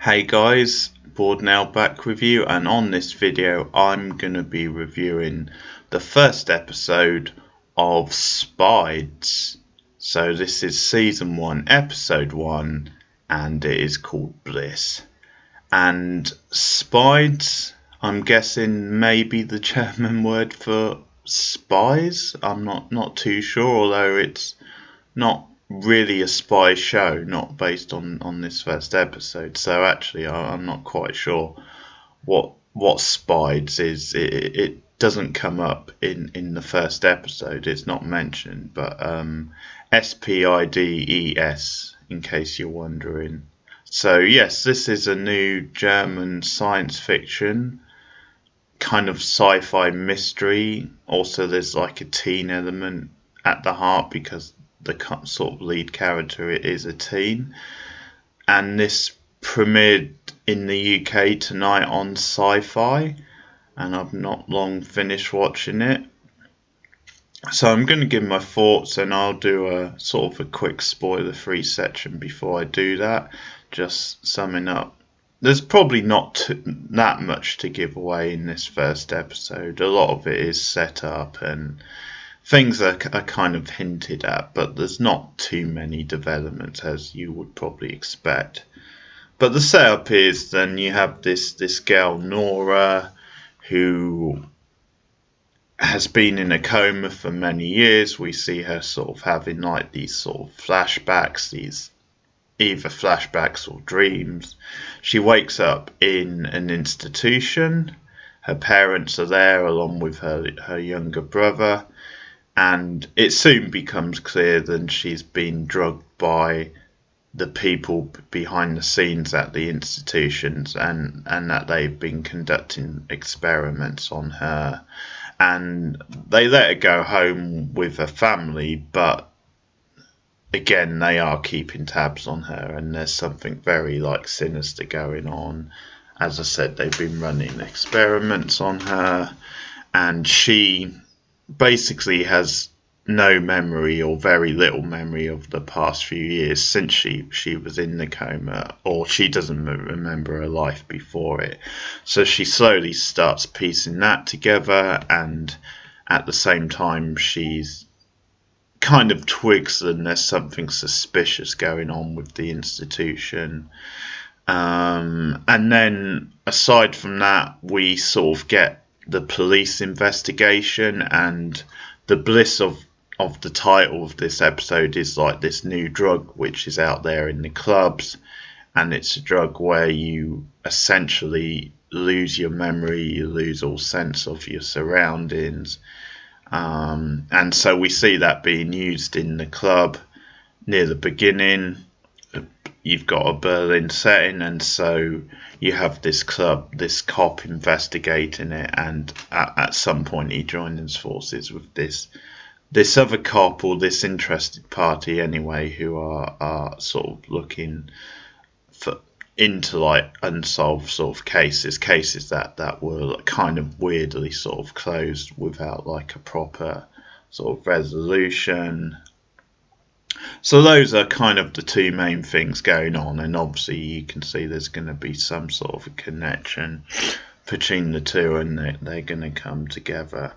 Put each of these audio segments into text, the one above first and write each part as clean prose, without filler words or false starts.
Hey guys, Board now back with you, and on this video I'm going to be reviewing the first episode of Spides. So this is season 1 episode 1 and it is called Blis. And Spides, I'm guessing maybe the German word for spies. I'm not too sure, although it's not really a spy show, not based on this first episode. So actually, I'm not quite sure what Spides is. It doesn't come up in the first episode. It's not mentioned, but Spides, in case you're wondering. So yes, this is a new German science fiction kind of sci-fi mystery. Also, there's like a teen element at the heart because the sort of lead character is a teen, and this premiered in the UK tonight on Sci-Fi, and I've not long finished watching it. So I'm going to give my thoughts, and I'll do a sort of a quick spoiler-free section before I do that, just summing up. There's probably not that much to give away in this first episode. A lot of it is set up and things are kind of hinted at, but there's not too many developments as you would probably expect. But the setup is then you have this girl Nora who has been in a coma for many years. We see her sort of having like these sort of flashbacks, these either flashbacks or dreams. She wakes up in an institution. Her parents are there along with her younger brother. And it soon becomes clear that she's been drugged by the people behind the scenes at the institutions, and that they've been conducting experiments on her. And they let her go home with her family, but again, they are keeping tabs on her, and there's something very like sinister going on. As I said, they've been running experiments on her, and she basically has no memory or very little memory of the past few years since she was in the coma, or she doesn't remember her life before it. So she slowly starts piecing that together, and at the same time she's kind of twigs that there's something suspicious going on with the institution. And then aside from that, we sort of get the police investigation, and the bliss of the title of this episode is like this new drug which is out there in the clubs, and it's a drug where you essentially lose your memory, you lose all sense of your surroundings, and so we see that being used in the club near the beginning. You've got a Berlin setting, and so you have this club, this cop investigating it, and at some point he joins forces with this other cop, or this interested party anyway, who are sort of looking into like unsolved sort of cases that were kind of weirdly sort of closed without like a proper sort of resolution. So those are kind of the two main things going on, and obviously you can see there's going to be some sort of a connection between the two, and they're going to come together.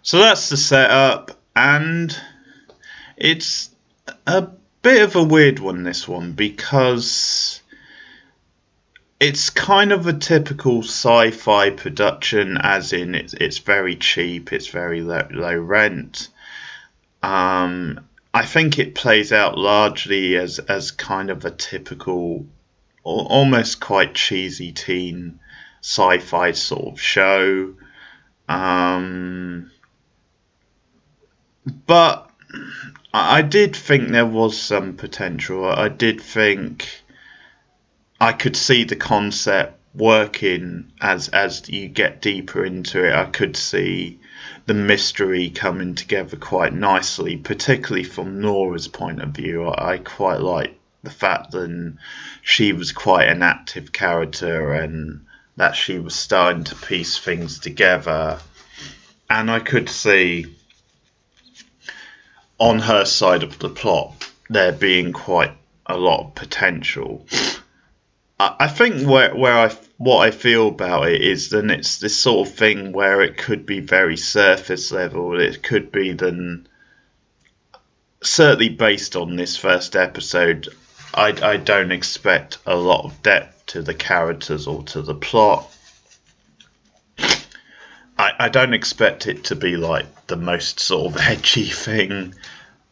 So that's the setup, and it's a bit of a weird one, this one, because it's kind of a typical sci-fi production, as in it's very cheap, it's very low rent. I think it plays out largely as kind of a typical, or almost quite cheesy teen sci-fi sort of show. But I did think there was some potential. I did think I could see the concept working as you get deeper into it. I could see the mystery coming together quite nicely, particularly from Nora's point of view. I quite like the fact that she was quite an active character, and that she was starting to piece things together, and I could see on her side of the plot there being quite a lot of potential. I think what I feel about it is then it's this sort of thing where it could be very surface level. It could be then certainly based on this first episode. I don't expect a lot of depth to the characters or to the plot. I don't expect it to be like the most sort of edgy thing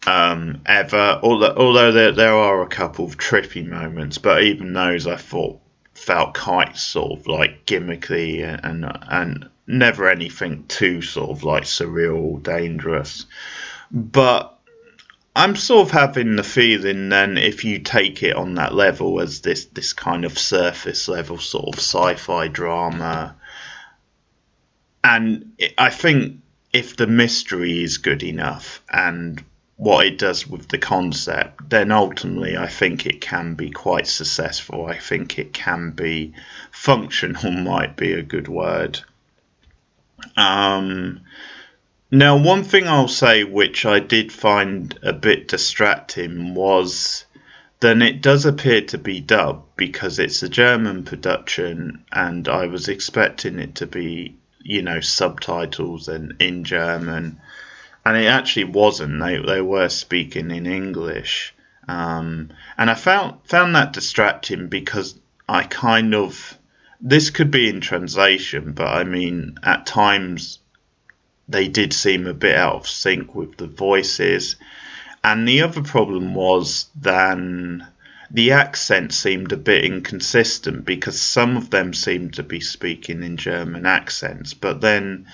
ever. Although there are a couple of trippy moments, but even those I thought felt quite sort of like gimmicky and never anything too sort of like surreal or dangerous. But I'm sort of having the feeling then if you take it on that level as this kind of surface level sort of sci-fi drama, and I think if the mystery is good enough and what it does with the concept, then ultimately I think it can be quite successful. I think it can be functional, might be a good word. Now, one thing I'll say which I did find a bit distracting was then it does appear to be dubbed because it's a German production and I was expecting it to be, subtitles and in German. And it actually wasn't. They were speaking in English. And I found that distracting because I kind of... This could be in translation, but I mean, at times they did seem a bit out of sync with the voices. And the other problem was then the accent seemed a bit inconsistent because some of them seemed to be speaking in German accents, but then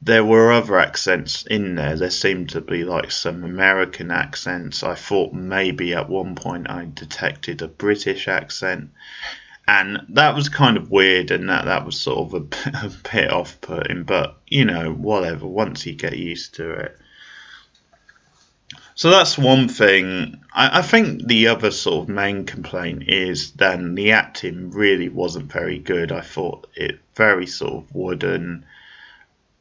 there were other accents in there. There seemed to be like some American accents. I thought maybe at one point I detected a British accent. And that was kind of weird, and that was sort of a bit off-putting, but, whatever, once you get used to it. So that's one thing. I think the other sort of main complaint is then the acting really wasn't very good. I thought it very sort of wooden.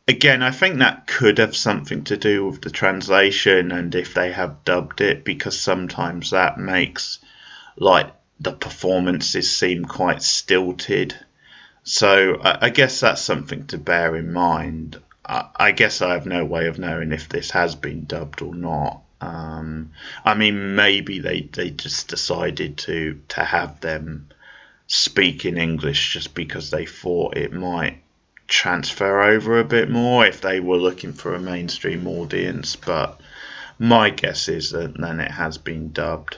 Again, I think that could have something to do with the translation and if they have dubbed it, because sometimes that makes like the performances seem quite stilted. So I guess that's something to bear in mind. I guess I have no way of knowing if this has been dubbed or not. I mean, maybe they just decided to have them speak in English just because they thought it might transfer over a bit more if they were looking for a mainstream audience. But my guess is that then it has been dubbed.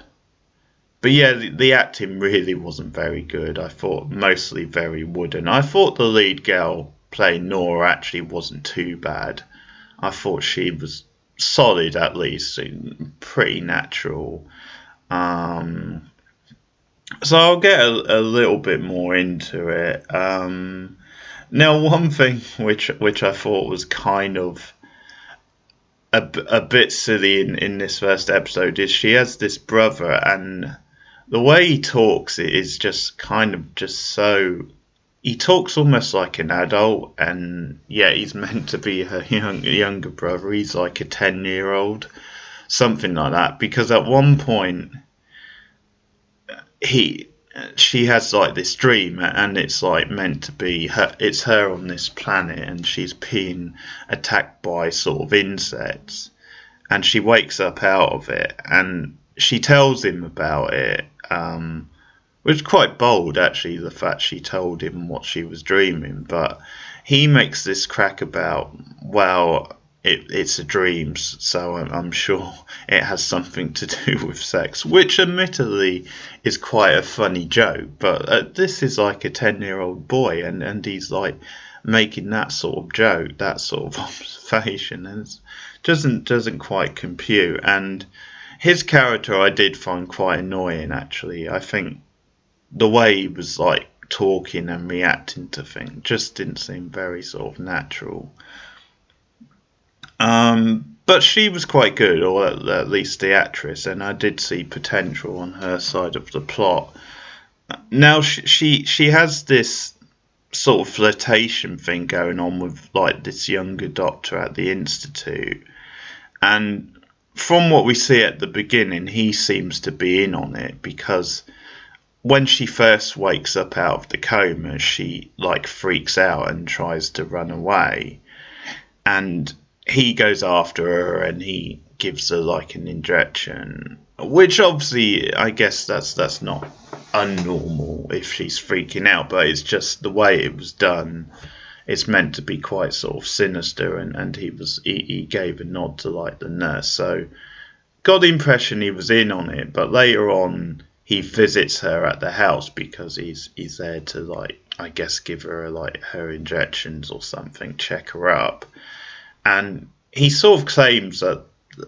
But yeah, the acting really wasn't very good. I thought mostly very wooden. I thought the lead girl playing Nora actually wasn't too bad. I thought she was solid at least, pretty natural. So I'll get a little bit more into it. Now, one thing which I thought was kind of a bit silly in this first episode is she has this brother, and the way he talks is just kind of just so... He talks almost like an adult, and yeah, he's meant to be her younger brother. He's like a 10-year-old, something like that. Because at one point, she has like this dream, and it's like meant to be her. It's her on this planet, and she's being attacked by sort of insects, and she wakes up out of it, and she tells him about it. Which is quite bold, actually, the fact she told him what she was dreaming. But he makes this crack about, well, it's a dream, so I'm sure it has something to do with sex, which admittedly is quite a funny joke. But this is like a 10-year-old boy, and he's like making that sort of joke, that sort of observation, and it doesn't quite compute. And his character I did find quite annoying, actually. I think the way he was like talking and reacting to things just didn't seem very sort of natural. But she was quite good, or at least the actress, and I did see potential on her side of the plot. Now she has this sort of flirtation thing going on with like this younger doctor at the institute, and from what we see at the beginning, he seems to be in on it because when she first wakes up out of the coma, she like freaks out and tries to run away, and he goes after her and he gives her like an injection, which obviously I guess that's not unnormal if she's freaking out, but it's just the way it was done. It's meant to be quite sort of sinister, and he gave a nod to like the nurse, so got the impression he was in on it. But later on he visits her at the house because he's there to like, I guess, give her like her injections or something, check her up. And he sort of claims that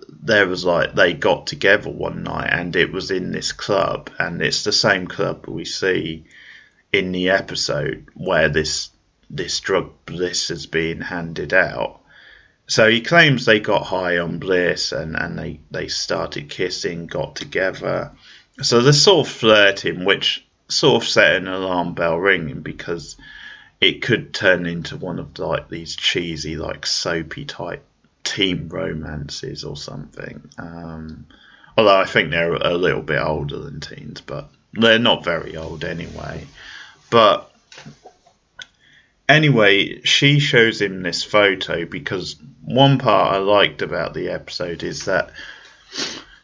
there was like they got together one night and it was in this club, and it's the same club we see in the episode where this drug Bliss is being handed out. So he claims they got high on Bliss and they started kissing, got together. So they're sort of flirting, which sort of set an alarm bell ringing, because it could turn into one of like these cheesy, like soapy type teen romances or something. Although I think they're a little bit older than teens, but they're not very old anyway. But anyway, she shows him this photo, because one part I liked about the episode is that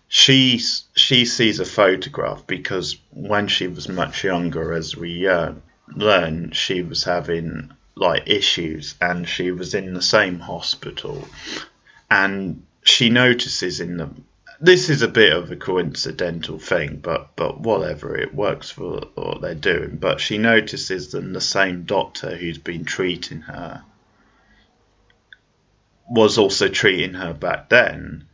she sees a photograph, because when she was much younger, as we learn, she was having like issues and she was in the same hospital, and she notices in the, this is a bit of a coincidental thing, but whatever, it works for what they're doing. But she notices that the same doctor who's been treating her was also treating her back then,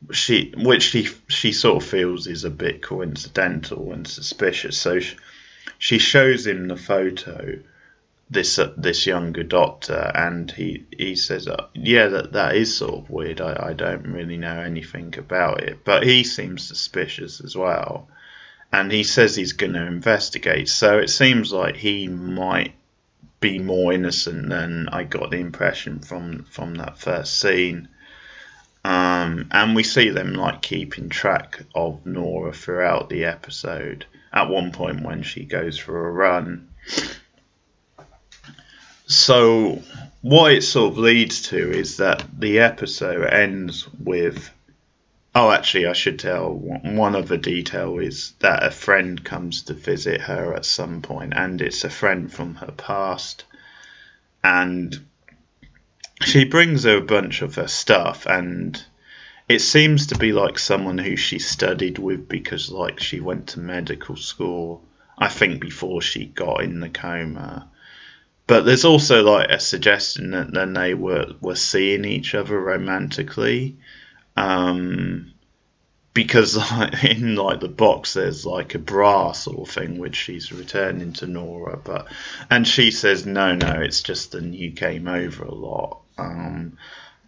which she sort of feels is a bit coincidental and suspicious. So she shows him the photo, this younger doctor, and he says, yeah, that is sort of weird. I don't really know anything about it, but he seems suspicious as well, and he says he's going to investigate. So it seems like he might be more innocent than I got the impression from that first scene. And we see them like keeping track of Nora throughout the episode. At one point when she goes for a run. So what it sort of leads to is that the episode ends with, oh, actually I should tell one other detail, is that a friend comes to visit her at some point, and it's a friend from her past, and she brings her a bunch of her stuff, and it seems to be like someone who she studied with, because like she went to medical school, I think, before she got in the coma. But there's also like a suggestion that then they were seeing each other romantically, because like in like the box there's like a bra sort of thing which she's returning to Nora, and she says no, it's just that you came over a lot.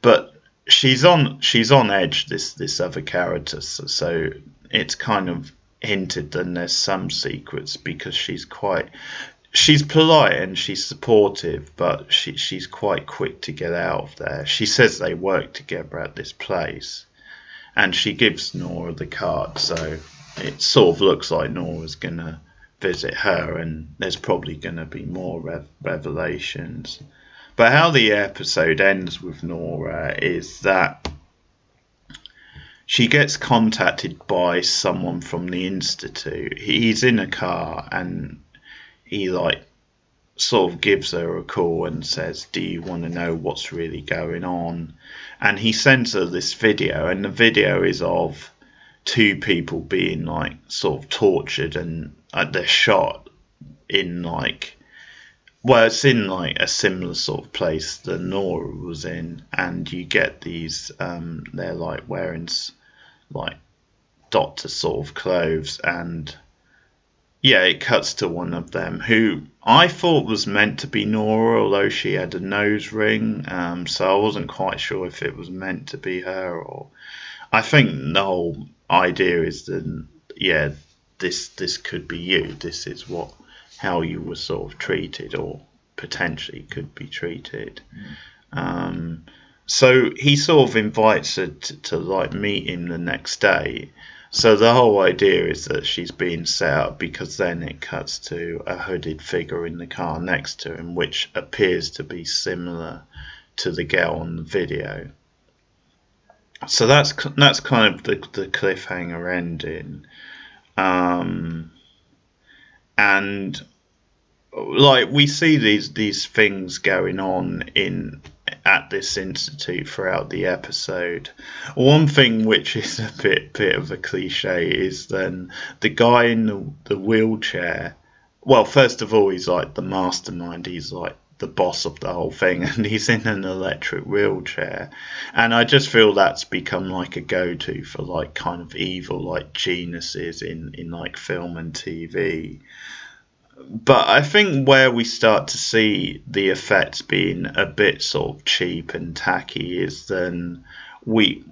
But she's on edge, this other character, so it's kind of hinted that there's some secrets, because she's polite and she's supportive, but she's quite quick to get out of there. She says they work together at this place, and she gives Nora the card, so it sort of looks like Nora's gonna visit her, and there's probably gonna be more revelations. But how the episode ends with Nora is that she gets contacted by someone from the Institute. He's in a car, and he like sort of gives her a call and says, do you want to know what's really going on? And he sends her this video, and the video is of two people being like sort of tortured, and they're shot in like, well, it's in like a similar sort of place that Nora was in, and you get these they're like wearing like doctor sort of clothes, and yeah, it cuts to one of them, who I thought was meant to be Nora, although she had a nose ring, so I wasn't quite sure if it was meant to be her, or I think the whole idea is that, yeah, this could be you. This is how you were sort of treated, or potentially could be treated. So he sort of invites her to like meet him the next day. So the whole idea is that she's being set up, because then it cuts to a hooded figure in the car next to him, which appears to be similar to the girl on the video. So that's kind of the cliffhanger ending, and like we see these things going on at this institute throughout the episode. One thing which is a bit of a cliche is then the guy in the wheelchair. Well, first of all, he's like the mastermind. He's like the boss of the whole thing, and he's in an electric wheelchair. And I just feel that's become like a go-to for like kind of evil like geniuses in like film and TV. But I think where we start to see the effects being a bit sort of cheap and tacky is then we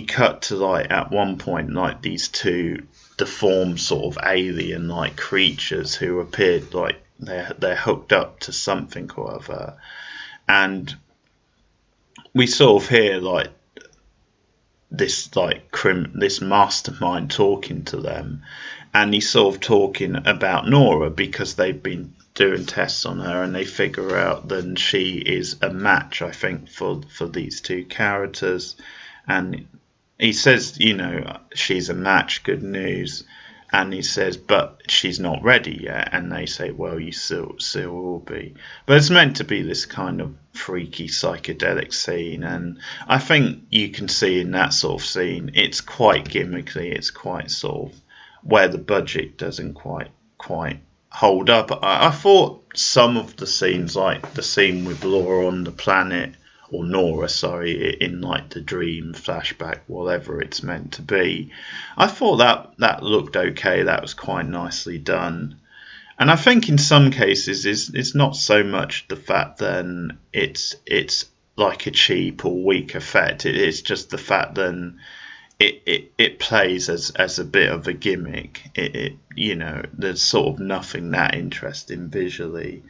cut to like at one point like these two deformed sort of alien like creatures who appeared like they're hooked up to something or other, and we sort of hear like this this mastermind talking to them, and he's sort of talking about Nora because they've been doing tests on her and they figure out that she is a match, I think, for these two characters. And he says, you know, she's a match, good news. And he says, but she's not ready yet. And they say, well, you still will be. But it's meant to be this kind of freaky psychedelic scene. And I think you can see in that sort of scene, it's quite gimmicky. It's quite sort of where the budget doesn't quite hold up. I thought some of the scenes, like the scene with Laura on the planet, or Nora, sorry, in like the dream flashback, whatever it's meant to be, I thought that looked okay. That was quite nicely done. And I think in some cases it's not so much the fact that it's like a cheap or weak effect. It's just the fact that it plays as a bit of a gimmick. You know, there's sort of nothing that interesting visually.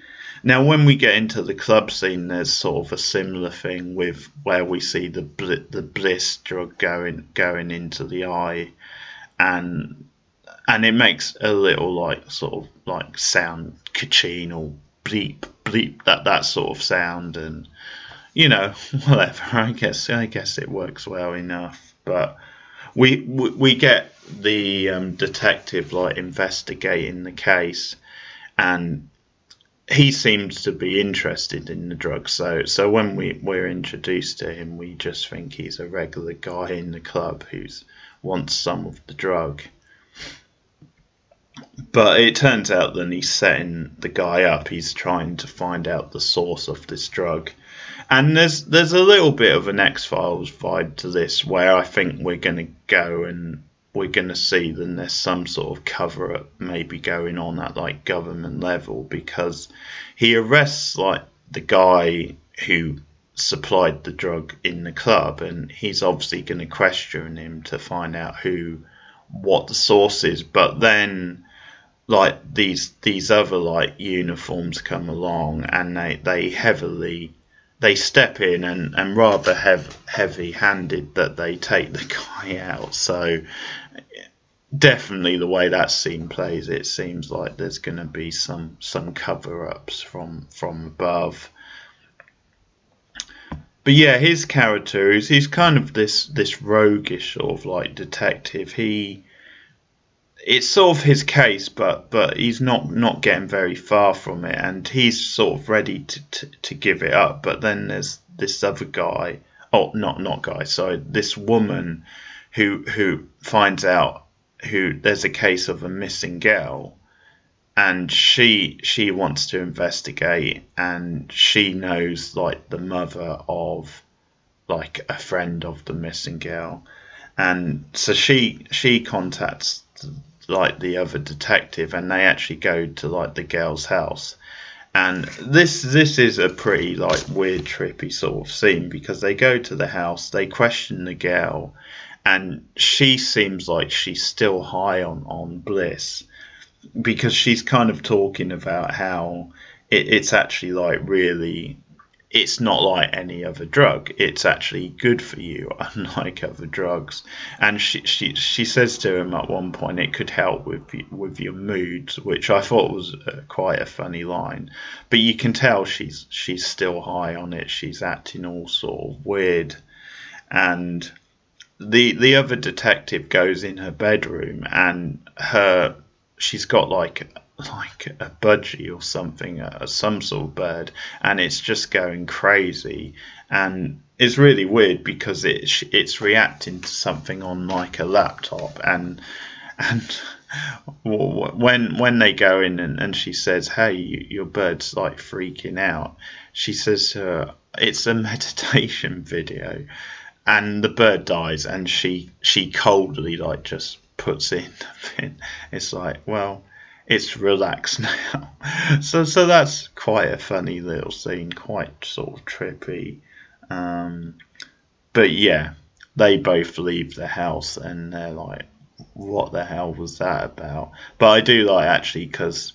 Now, when we get into the club scene, there's sort of a similar thing with where we see the Blis drug going into the eye, and it makes a little like sort of like sound, kaching or bleep bleep, that sort of sound, and you know, whatever. I guess it works well enough, but we get the detective like investigating the case, and he seems to be interested in the drug. So when we're introduced to him, we just think he's a regular guy in the club who wants some of the drug. But it turns out that he's setting the guy up. He's trying to find out the source of this drug. And there's a little bit of an X-Files vibe to this, where I think we're going to go and we're going to see that there's some sort of cover-up maybe going on at like government level, because he arrests like the guy who supplied the drug in the club, and he's obviously going to question him to find out what the source is. But then like these other like uniforms come along, and they step in and rather heavy-handed that they take the guy out. So definitely the way that scene plays, it seems like there's going to be some cover-ups from above. But yeah, his character he's kind of this roguish sort of like detective. It's sort of his case, but he's not getting very far from it, and he's sort of ready to give it up. But then there's this other guy, not guy, sorry, this woman who finds out there's a case of a missing girl, and she wants to investigate, and she knows like the mother of like a friend of the missing girl, and so she contacts like the other detective, and they actually go to like the girl's house. And this is a pretty like weird trippy sort of scene, because they go to the house, they question the girl, and she seems like she's still high on Blis, because she's kind of talking about how it's actually like really it's not like any other drug. It's actually good for you, unlike other drugs. And she says to him at one point, it could help with your moods, which I thought was quite a funny line. But you can tell she's still high on it. She's acting all sort of weird. And the other detective goes in her bedroom, and she's got like a budgie or something, some sort of bird, and it's just going crazy, and it's really weird because it's reacting to something on like a laptop, and when they go in and she says, "Hey, your bird's like freaking out," she says to her, "It's a meditation video." And the bird dies, and she coldly like just puts it in the bin. It's like, well, it's relaxed now. So that's quite a funny little scene, quite sort of trippy. But yeah, they both leave the house, and they're like, what the hell was that about? But I do like, actually, because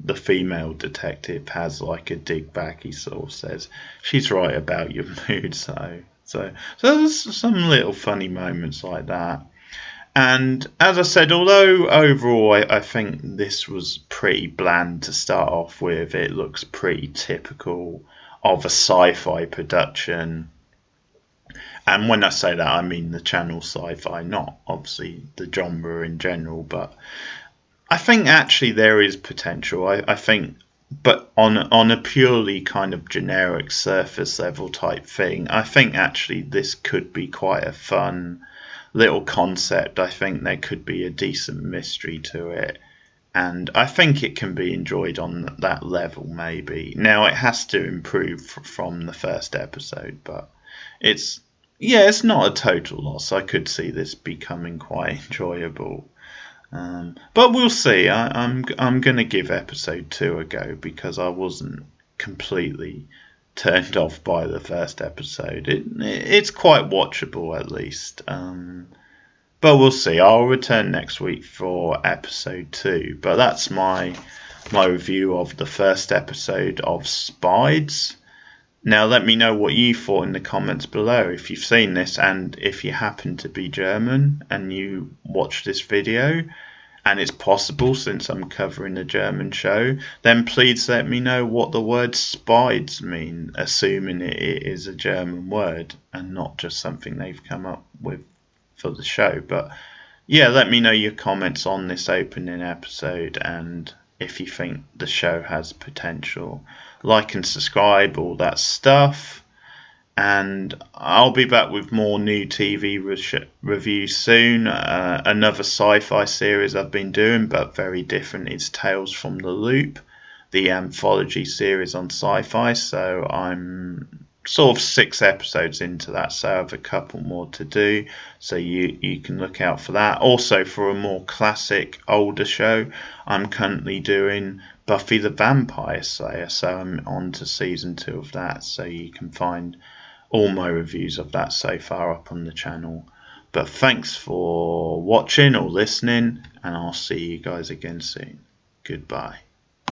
the female detective has like a dig back. He sort of says, she's right about your mood. So there's some little funny moments like that. And as I said, although overall I think this was pretty bland to start off with, it looks pretty typical of a sci-fi production. And when I say that, I mean the channel Sci-Fi, not obviously the genre in general. But I think actually there is potential. I think, but on a purely kind of generic surface level type thing, I think actually this could be quite a fun little concept. I think there could be a decent mystery to it, and I think it can be enjoyed on that level maybe. Now it has to improve from the first episode, but it's not a total loss. I could see this becoming quite enjoyable. But we'll see. I'm gonna give episode 2 a go because I wasn't completely turned off by the first episode. It's quite watchable at least. But we'll see. I'll return next week for episode 2. But that's my review of the first episode of Spides. Now let me know what you thought in the comments below if you've seen this, and if you happen to be German and you watch this video, and it's possible since I'm covering a German show, then please let me know what the word Spides mean, assuming it is a German word and not just something they've come up with for the show. But yeah, let me know your comments on this opening episode, and if you think the show has potential. Like and subscribe, all that stuff. And I'll be back with more new TV reviews soon. Another sci-fi series I've been doing, but very different. It's Tales from the Loop, the anthology series on Sci-Fi. So I'm sort of 6 episodes into that, so I have a couple more to do. So you can look out for that. Also, for a more classic, older show, I'm currently doing Buffy the Vampire Slayer. So I'm on to season 2 of that. So you can find all my reviews of that so far up on the channel. But thanks for watching or listening, and I'll see you guys again soon. Goodbye.